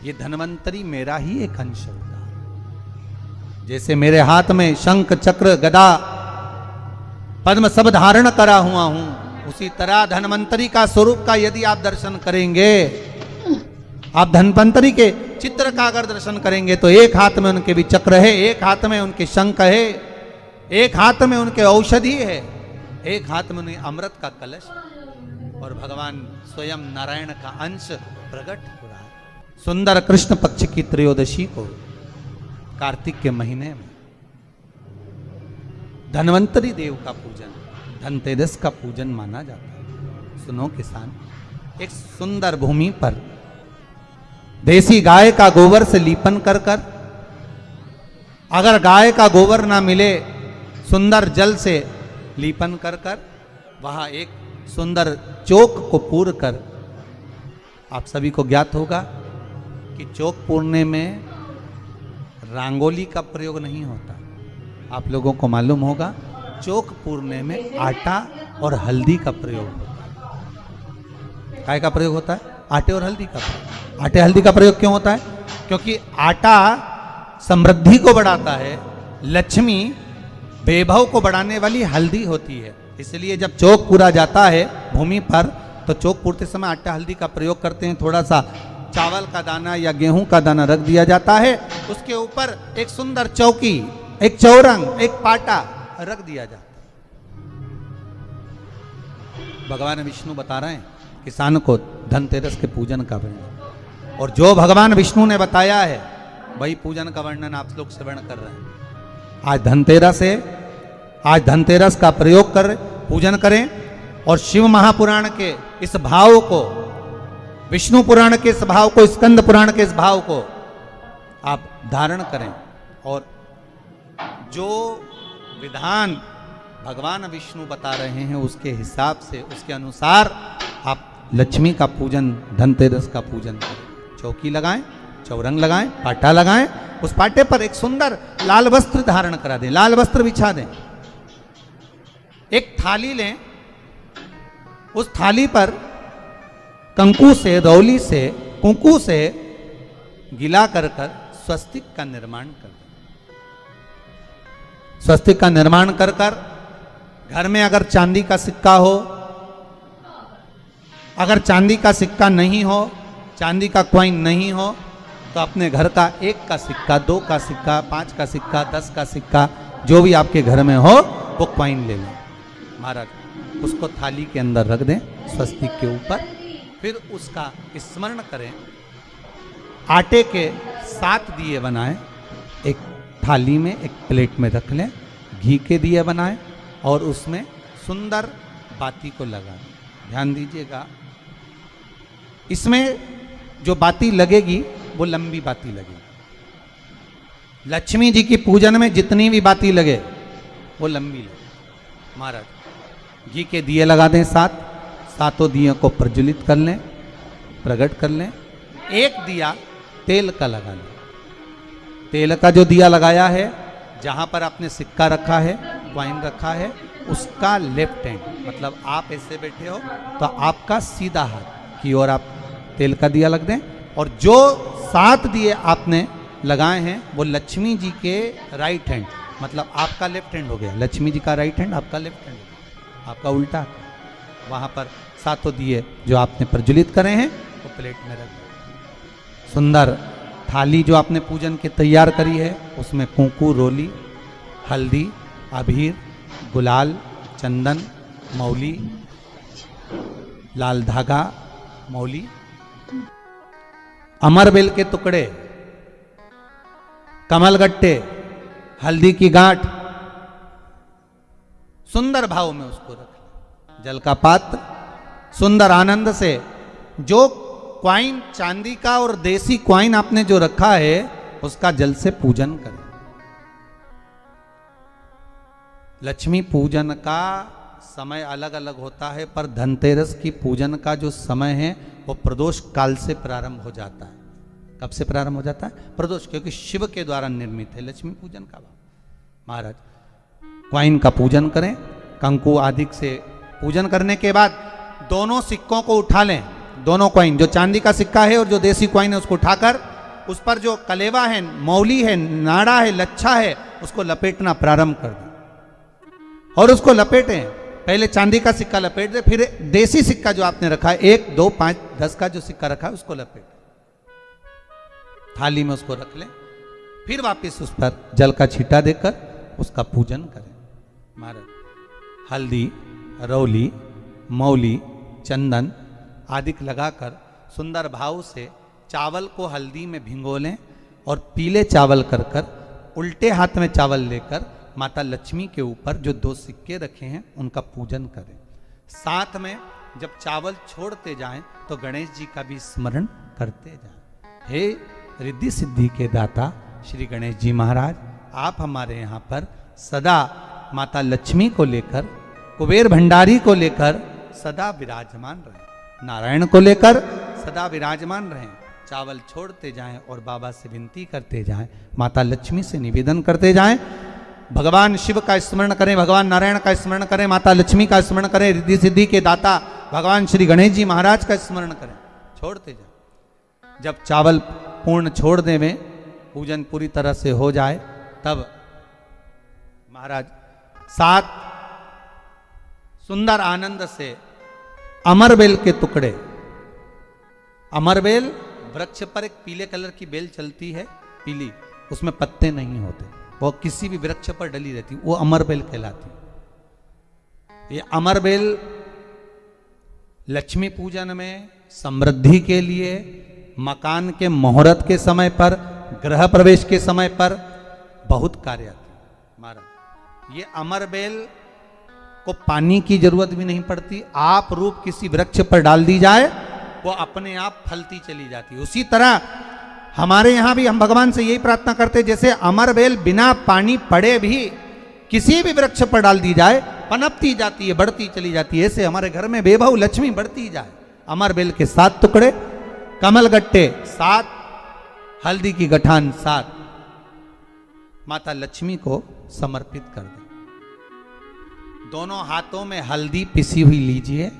ये धन्वंतरी मेरा ही एक अंश होता है। जैसे मेरे हाथ में शंख चक्र गदा पद्म सब धारण करा हुआ हूं, उसी तरह धन्वंतरी का स्वरूप का यदि आप दर्शन करेंगे, आप धन्वंतरी के चित्र का अगर दर्शन करेंगे तो एक हाथ में उनके भी चक्र है, एक हाथ में उनके शंख है, एक हाथ में उनके औषधि है, एक हाथ में उन्हें अमृत का कलश और भगवान स्वयं नारायण का अंश प्रकट हो रहा है। सुंदर कृष्ण पक्ष की त्रयोदशी को कार्तिक के महीने में धन्वंतरी देव का पूजन, धनतेरस का पूजन माना जाता है। सुनो किसान, एक सुंदर भूमि पर देसी गाय का गोबर से लीपन कर कर, अगर गाय का गोबर ना मिले सुंदर जल से लीपन कर कर, वहां एक सुंदर चौक को पूर कर, आप सभी को ज्ञात होगा कि चौक पूरने में रंगोली का प्रयोग नहीं होता। आप लोगों को मालूम होगा चौक पूरने में आटा और हल्दी का प्रयोग होता है। काय का प्रयोग होता है? आटे और हल्दी का प्रयोग। आटे हल्दी का प्रयोग क्यों होता है? क्योंकि आटा समृद्धि को बढ़ाता है, लक्ष्मी वैभव को बढ़ाने वाली हल्दी होती है। इसलिए जब चौक पूरा जाता है भूमि पर तो चौक पूरते समय आटा हल्दी का प्रयोग करते हैं। थोड़ा सा चावल का दाना या गेहूं का दाना रख दिया जाता है, उसके ऊपर एक सुंदर चौकी, एक चौरंग, एक पाटा रख दिया जाता है। भगवान विष्णु बता रहे हैं किसान को धनतेरस के पूजन का वर्णन, और जो भगवान विष्णु ने बताया है वही पूजन का वर्णन आप लोग श्रवण कर रहे हैं। आज धनतेरस का प्रयोग कर पूजन करें और शिव महापुराण के इस भाव को, विष्णु पुराण के इस भाव को, स्कंद पुराण के इस भाव को आप धारण करें, और जो विधान भगवान विष्णु बता रहे हैं उसके हिसाब से, उसके अनुसार आप लक्ष्मी का पूजन, धनतेरस का पूजन करें। चौकी लगाएं, चौरंग लगाएं, पाटा लगाएं, उस पाटे पर एक सुंदर लाल वस्त्र धारण करा दें, लाल वस्त्र बिछा दें। एक थाली लें, उस थाली पर कंकु से, रौली से, कुंकू से गिला कर स्वस्तिक का निर्माण कर दें। स्वस्तिक का निर्माण कर घर में अगर चांदी का सिक्का हो, अगर चांदी का सिक्का नहीं हो, चांदी का कॉइन नहीं हो, तो अपने घर का 1 का सिक्का, 2 का सिक्का, 5 का सिक्का, 10 का सिक्का, जो भी आपके घर में हो वो कॉइन ले लें महाराज, उसको थाली के अंदर रख दें स्वस्तिक के ऊपर। फिर उसका स्मरण करें, आटे के 7 दिए बनाएं, एक थाली में, एक प्लेट में रख लें, घी के दिए बनाएं और उसमें सुंदर बाती को लगाएं। ध्यान दीजिएगा, इसमें जो बाती लगेगी वो लंबी बाती लगेगी। लक्ष्मी जी की पूजन में जितनी भी बाती लगे वो लंबी लगे। महाराज घी के दिए लगा दें 7, सातों दियों को प्रज्वलित कर लें, प्रकट कर लें। एक दिया तेल का लगा लें। तेल का जो दिया लगाया है, जहां पर आपने सिक्का रखा है, कॉइन रखा है, उसका लेफ्ट हैंड, मतलब आप ऐसे बैठे हो तो आपका सीधा हाथ की ओर आप तेल का दिया लग दें। और जो 7 दिए आपने लगाए हैं वो लक्ष्मी जी के राइट हैंड, मतलब आपका लेफ्ट हैंड हो गया, लक्ष्मी जी का राइट हैंड, आपका लेफ्ट हैंड, आपका उल्टा। वहां पर 7 दिए जो आपने प्रज्वलित करे हैं वो प्लेट में रख दें। सुंदर थाली जो आपने पूजन के तैयार करी है उसमें कुंकू, रोली, हल्दी, अबीर, गुलाल, चंदन, मौली, लाल धागा, मौली, अमरबेल के टुकड़े, कमलगट्टे, हल्दी की गांठ, सुंदर भाव में उसको रख। जल का पात्र सुंदर आनंद से, जो क्वाइन चांदी का और देसी क्वाइन आपने जो रखा है उसका जल से पूजन करें। लक्ष्मी पूजन का समय अलग अलग होता है, पर धनतेरस की पूजन का जो समय है वो प्रदोष काल से प्रारंभ हो जाता है। कब से प्रारंभ हो जाता है? प्रदोष, क्योंकि शिव के द्वारा निर्मित है लक्ष्मी पूजन का भाव। महाराज क्वाइन का पूजन करें, कंकु आदि से पूजन करने के बाद दोनों सिक्कों को उठा लें, दोनों क्वाइन, जो चांदी का सिक्का है और जो देसी क्वाइन है उसको उठाकर उस पर जो कलेवा है, मौली है, नाड़ा है, लच्छा है, उसको लपेटना प्रारंभ कर दें और उसको लपेटें। पहले चांदी का सिक्का लपेट दे, फिर देसी सिक्का जो आपने रखा है 1, 2, 5, 10 का जो सिक्का रखा है उसको लपेट थाली में उसको रख लें। फिर वापस उस पर जल का छींटा देकर उसका पूजन करें। महाराज हल्दी, रौली, मौली, चंदन आदि लगाकर सुंदर भाव से चावल को हल्दी में भिगो लें और पीले चावल कर कर उल्टे हाथ में चावल लेकर माता लक्ष्मी के ऊपर जो 2 सिक्के रखे हैं उनका पूजन करें। साथ में जब चावल छोड़ते जाएं तो गणेश जी का भी स्मरण करते जाएं। हे रिद्धि सिद्धि के दाता श्री गणेश जी महाराज, आप हमारे यहाँ पर सदा माता लक्ष्मी को लेकर, कुबेर भंडारी को लेकर सदा विराजमान रहें, नारायण को लेकर सदा विराजमान रहें। चावल छोड़ते जाएं और बाबा से विनती करते जाएं, माता लक्ष्मी से निवेदन करते जाएं। भगवान शिव का स्मरण करें, भगवान नारायण का स्मरण करें, माता लक्ष्मी का स्मरण करें, रिद्धि सिद्धि के दाता भगवान श्री गणेश जी महाराज का स्मरण करें, छोड़ते जाएं। जब चावल पूर्ण छोड़ देवें, पूजन पूरी तरह से हो जाए, तब महाराज 7 सुंदर आनंद से अमरबेल के टुकड़े, अमरबेल वृक्ष पर एक पीले कलर की बेल चलती है, पीली, उसमें पत्ते नहीं होते, वो किसी भी वृक्ष पर डली रहती, वो अमरबेल कहलाती। ये अमरबेल लक्ष्मी पूजन में, समृद्धि के लिए, मकान के मुहूर्त के समय पर, गृह प्रवेश के समय पर बहुत कार्य आती है। महाराज ये अमरबेल को पानी की जरूरत भी नहीं पड़ती, आप रूप किसी वृक्ष पर डाल दी जाए वो अपने आप फलती चली जाती है। उसी तरह हमारे यहां भी हम भगवान से यही प्रार्थना करते, जैसे अमरबेल बिना पानी पड़े भी किसी भी वृक्ष पर डाल दी जाए पनपती जाती है, बढ़ती चली जाती है, ऐसे हमारे घर में बेभव लक्ष्मी बढ़ती जाए। अमरबेल के 7 टुकड़े, कमल गट्टे 7, हल्दी की गठान 7 माता लक्ष्मी को समर्पित कर दें। दोनों हाथों में हल्दी पिसी हुई लीजिए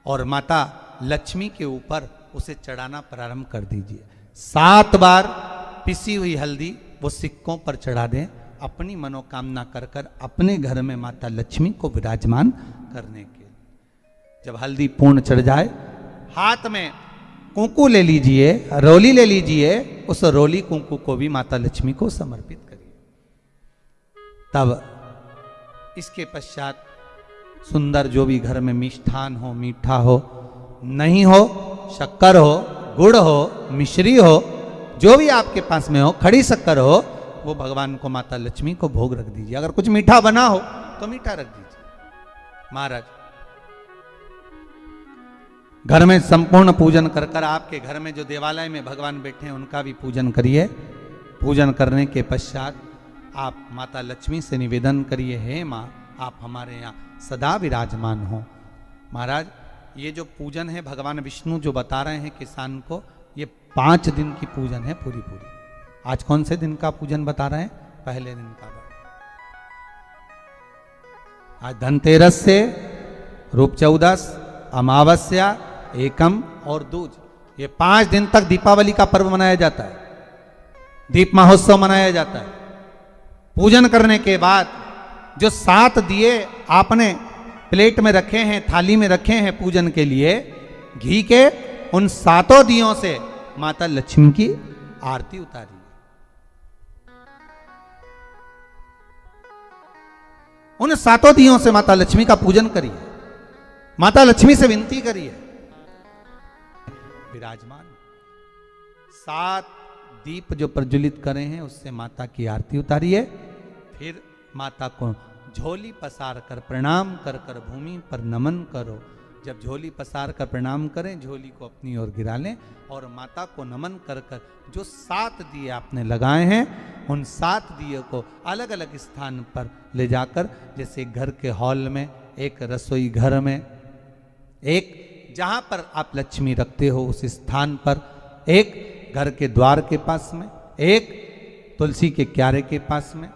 और माता लक्ष्मी के ऊपर उसे चढ़ाना प्रारंभ कर दीजिए। 7 बार पिसी हुई हल्दी वो सिक्कों पर चढ़ा दें, अपनी मनोकामना कर कर अपने घर में माता लक्ष्मी को विराजमान करने के। जब हल्दी पूर्ण चढ़ जाए, हाथ में कुंकू ले लीजिए, रोली ले लीजिए, उस रोली कुंकू को भी माता लक्ष्मी को समर्पित करिए। तब इसके पश्चात सुंदर जो भी घर में मिष्ठान हो, मीठा हो, नहीं हो, शक्कर हो, गुड़ हो, मिश्री हो, जो भी आपके पास में हो, खड़ी शक्कर हो, वो भगवान को, माता लक्ष्मी को भोग रख दीजिए। अगर कुछ मीठा बना हो तो मीठा रख दीजिए। महाराज घर में संपूर्ण पूजन कर कर आपके घर में जो देवालय में भगवान बैठे हैं उनका भी पूजन करिए। पूजन करने के पश्चात आप माता लक्ष्मी से निवेदन करिए, हे माँ आप हमारे यहाँ सदा विराजमान हो। महाराज ये जो पूजन है भगवान विष्णु जो बता रहे हैं किसान को, ये 5 दिन की पूजन है पूरी। आज कौन से दिन का पूजन बता रहे हैं? पहले दिन का। आज धनतेरस से रूप चौदस, अमावस्या, एकम और दूज, ये 5 दिन तक दीपावली का पर्व मनाया जाता है, दीप महोत्सव मनाया जाता है। पूजन करने के बाद जो 7 दिए आपने प्लेट में रखे हैं, थाली में रखे हैं पूजन के लिए घी के, उन 7 दियों से माता लक्ष्मी की आरती उतारिए। उन 7 दियों से माता लक्ष्मी का पूजन करिए, माता लक्ष्मी से विनती करिए विराजमान। 7 दीप जो प्रज्वलित करे हैं उससे माता की आरती उतारिए। फिर माता को झोली पसार कर प्रणाम कर कर भूमि पर नमन करो। जब झोली पसार कर प्रणाम करें, झोली को अपनी ओर गिरा लें और माता को नमन कर कर जो 7 दिए आपने लगाए हैं उन 7 दिए को अलग अलग स्थान पर ले जाकर, जैसे घर के हॉल में, एक रसोई घर में, एक जहां पर आप लक्ष्मी रखते हो उस स्थान पर, एक घर के द्वार के पास में, एक तुलसी के क्यारे के पास में,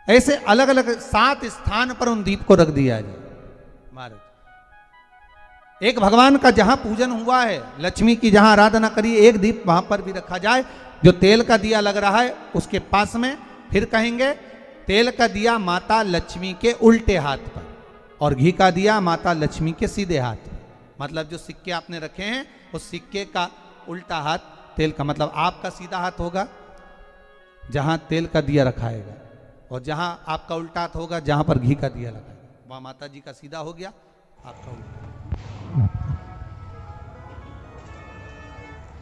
ऐसे अलग अलग 7 स्थान पर उन दीप को रख दिया जाए। महाराज एक भगवान का जहां पूजन हुआ है, लक्ष्मी की जहां आराधना करी, एक दीप वहां पर भी रखा जाए। जो तेल का दिया लग रहा है उसके पास में फिर कहेंगे तेल का दिया माता लक्ष्मी के उल्टे हाथ पर और घी का दिया माता लक्ष्मी के सीधे हाथ पर। मतलब जो सिक्के आपने रखे हैं उस सिक्के का उल्टा हाथ तेल का, मतलब आपका सीधा हाथ होगा जहां तेल का दिया रखाएगा, और जहां आपका उल्टा हाथ होगा जहां पर घी का दिया लगाएगा, वहां माता जी का सीधा हो गया, आपका उल्टा।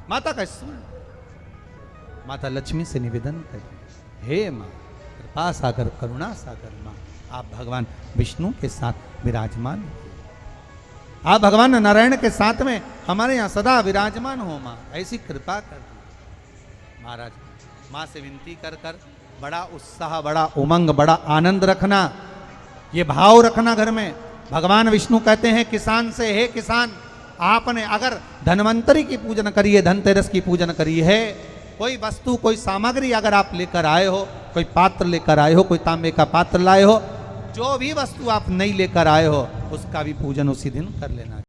माता का स्मरण, माता लक्ष्मी से निवेदन करें, हे मां कृपा सागर करुणा सागर मां, आप भगवान विष्णु के साथ विराजमान हो, आप भगवान नारायण के साथ में हमारे यहाँ सदा विराजमान हो मां, ऐसी कृपा कर दी। महाराज मां से विनती कर कर बड़ा उत्साह, बड़ा उमंग, बड़ा आनंद रखना, ये भाव रखना घर में। भगवान विष्णु कहते हैं किसान से, हे किसान आपने अगर धन्वंतरी की पूजन करी है, धनतेरस की पूजन करी है, कोई वस्तु कोई सामग्री अगर आप लेकर आए हो, कोई पात्र लेकर आए हो, कोई तांबे का पात्र लाए हो, जो भी वस्तु आप नहीं लेकर आए हो उसका भी पूजन उसी दिन कर लेना।